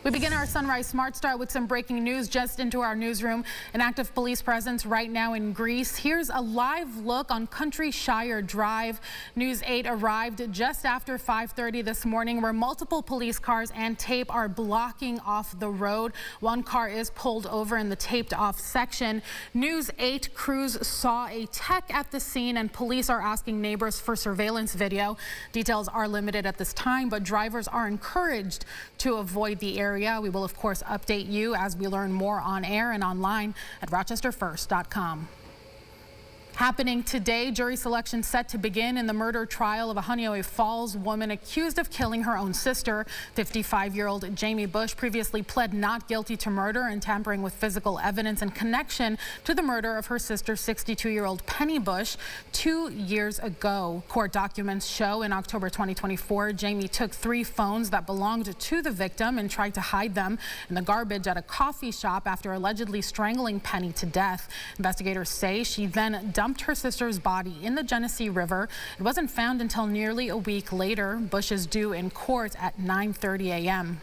We begin our Sunrise Smart Start with some breaking news just into our newsroom. An active police presence right now in Greece. Here's a live look on Countryside Drive. News 8 arrived just after 5:30 this morning, where multiple police cars and tape are blocking off the road. One car is pulled over in the taped off section. News 8 crews saw a tech at the scene, and police are asking neighbors for surveillance video. Details are limited at this time, but drivers are encouraged to avoid the area. We will, of course, update you as we learn more on air and online at rochesterfirst.com. Happening today, jury selection set to begin in the murder trial of a Honeoye Falls woman accused of killing her own sister. 55-year-old Jamie Bush previously pled not guilty to murder and tampering with physical evidence in connection to the murder of her sister, 62-year-old Penny Bush, 2 years ago. Court documents show in October 2024, Jamie took 3 phones that belonged to the victim and tried to hide them in the garbage at a coffee shop after allegedly strangling Penny to death. Investigators say she then dumped her sister's body in the Genesee River. It wasn't found until nearly a week later. Bush is due in court at 9:30 a.m.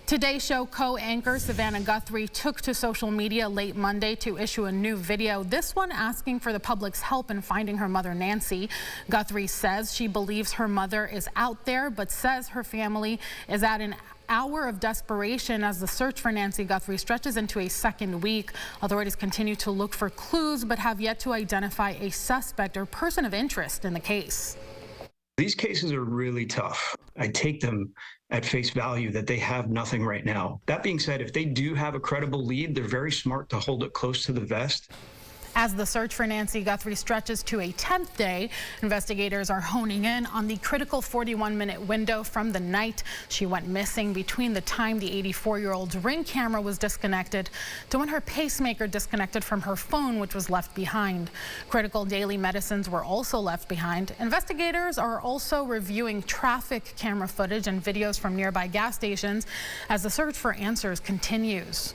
Today's Show co-anchor Savannah Guthrie took to social media late Monday to issue a new video, this one asking for the public's help in finding her mother, Nancy. Guthrie says she believes her mother is out there, but says her family is at an hour of desperation as the search for Nancy Guthrie stretches into a second week. Authorities continue to look for clues, but have yet to identify a suspect or person of interest in the case. These cases are really tough. I take them at face value that they have nothing right now. That being said, if they do have a credible lead, they're very smart to hold it close to the vest. As the search for Nancy Guthrie stretches to a 10th day, investigators are honing in on the critical 41-minute window from the night she went missing between the time the 84-year-old's Ring camera was disconnected to when her pacemaker disconnected from her phone, which was left behind. Critical daily medicines were also left behind. Investigators are also reviewing traffic camera footage and videos from nearby gas stations as the search for answers continues.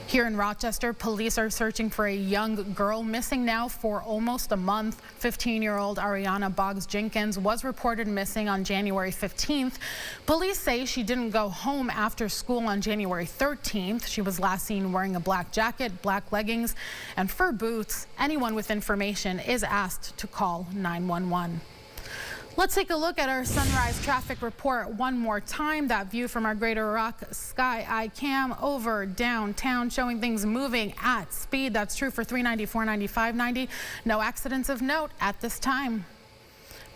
Here in Rochester, police are searching for a young girl missing now for almost a month. 15-year-old Ariana Boggs Jenkins was reported missing on January 15th. Police say she didn't go home after school on January 13th. She was last seen wearing a black jacket, black leggings, and fur boots. Anyone with information is asked to call 911. Let's take a look at our sunrise traffic report one more time. That view from our Greater Rock Sky Eye Cam over downtown, showing things moving at speed. That's true for 390, 490, 590. No accidents of note at this time.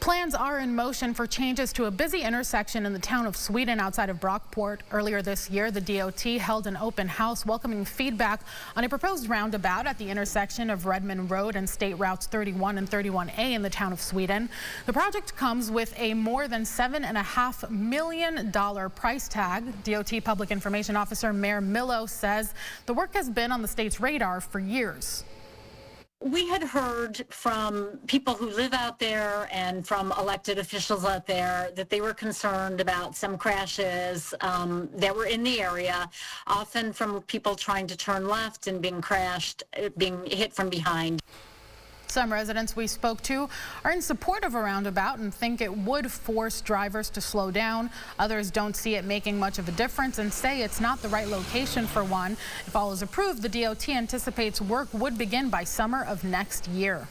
Plans are in motion for changes to a busy intersection in the town of Sweden outside of Brockport. Earlier this year, the DOT held an open house welcoming feedback on a proposed roundabout at the intersection of Redmond Road and State Routes 31 and 31A in the town of Sweden. The project comes with a more than $7.5 million price tag. DOT Public Information Officer Mayor Millo says the work has been on the state's radar for years. We had heard from people who live out there and from elected officials out there that they were concerned about some crashes that were in the area, often from people trying to turn left and being hit from behind. Some residents we spoke to are in support of a roundabout and think it would force drivers to slow down. Others don't see it making much of a difference and say it's not the right location for one. If all is approved, the DOT anticipates work would begin by summer of next year.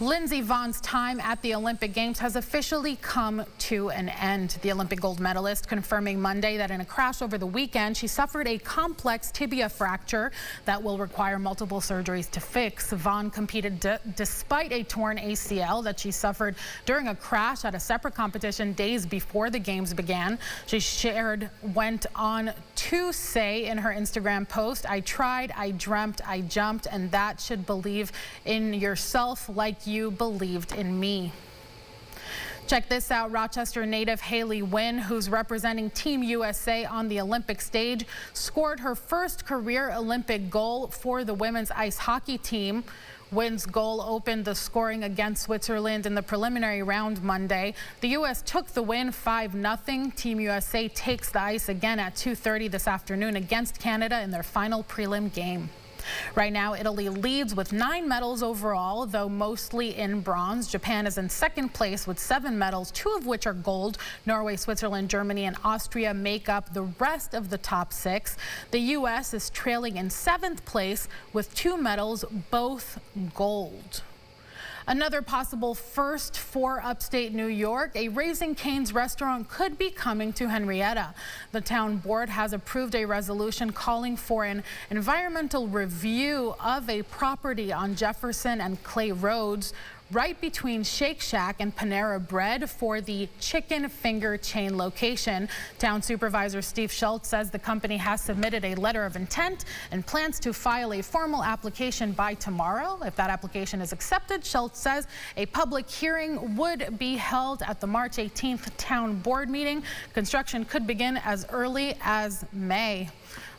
Lindsey Vohn's time at the Olympic Games has officially come to an end. The Olympic gold medalist confirming Monday that in a crash over the weekend, she suffered a complex tibia fracture that will require multiple surgeries to fix. Vohn competed despite a torn ACL that she suffered during a crash at a separate competition days before the games began. She went on to say in her Instagram post, "I tried, I dreamt, I jumped, and that should believe in yourself like you believed in me." Check this out. Rochester native Haley Wynn, who's representing Team USA on the Olympic stage, scored her first career Olympic goal for the women's ice hockey team. Wynn's goal opened the scoring against Switzerland in the preliminary round Monday. The U.S. took the win 5-0. Team USA takes the ice again at 2:30 this afternoon against Canada in their final prelim game. Right now, Italy leads with 9 medals overall, though mostly in bronze. Japan is in second place with 7 medals, 2 of which are gold. Norway, Switzerland, Germany, and Austria make up the rest of the top 6. The U.S. is trailing in 7th place with 2 medals, both gold. Another possible first for upstate New York, a Raising Cane's restaurant could be coming to Henrietta. The town board has approved a resolution calling for an environmental review of a property on Jefferson and Clay Roads, right between Shake Shack and Panera Bread for the chicken finger chain location. Town Supervisor Steve Schultz says the company has submitted a letter of intent and plans to file a formal application by tomorrow. If that application is accepted, Schultz says a public hearing would be held at the March 18th town board meeting. Construction could begin as early as May.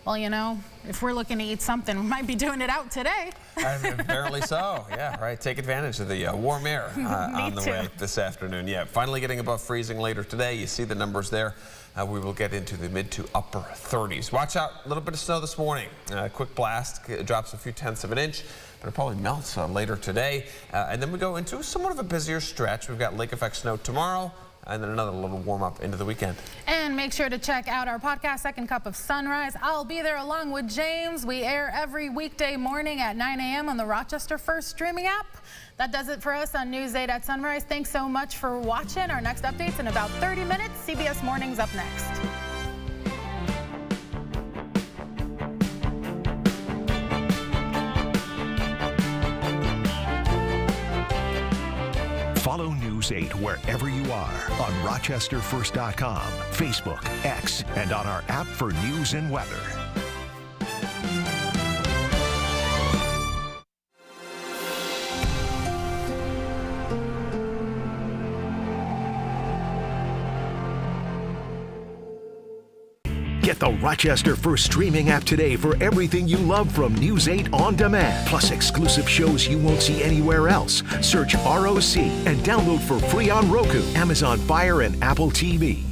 Well, you know, if we're looking to eat something, we might be doing it out today. Apparently so. Yeah, right. Take advantage of the warm air on the way this afternoon. Yeah, finally getting above freezing later today. You see the numbers there. We will get into the mid to upper 30s. Watch out, a little bit of snow this morning. Quick blast, drops a few tenths of an inch, but it probably melts later today. And then we go into somewhat of a busier stretch. We've got lake effect snow tomorrow, and then another little warm up into the weekend. And make sure to check out our podcast, Second Cup of Sunrise. I'll be there along with James. We air every weekday morning at 9 a.m. on the Rochester First streaming app. That does it for us on News 8 at Sunrise. Thanks so much for watching. Our next update's in about 30 minutes. CBS Mornings up next. Follow News 8 wherever you are on RochesterFirst.com, Facebook, X, and on our app for news and weather. Get the Rochester First streaming app today for everything you love from News 8 On Demand, plus exclusive shows you won't see anywhere else. Search ROC and download for free on Roku, Amazon Fire, and Apple TV.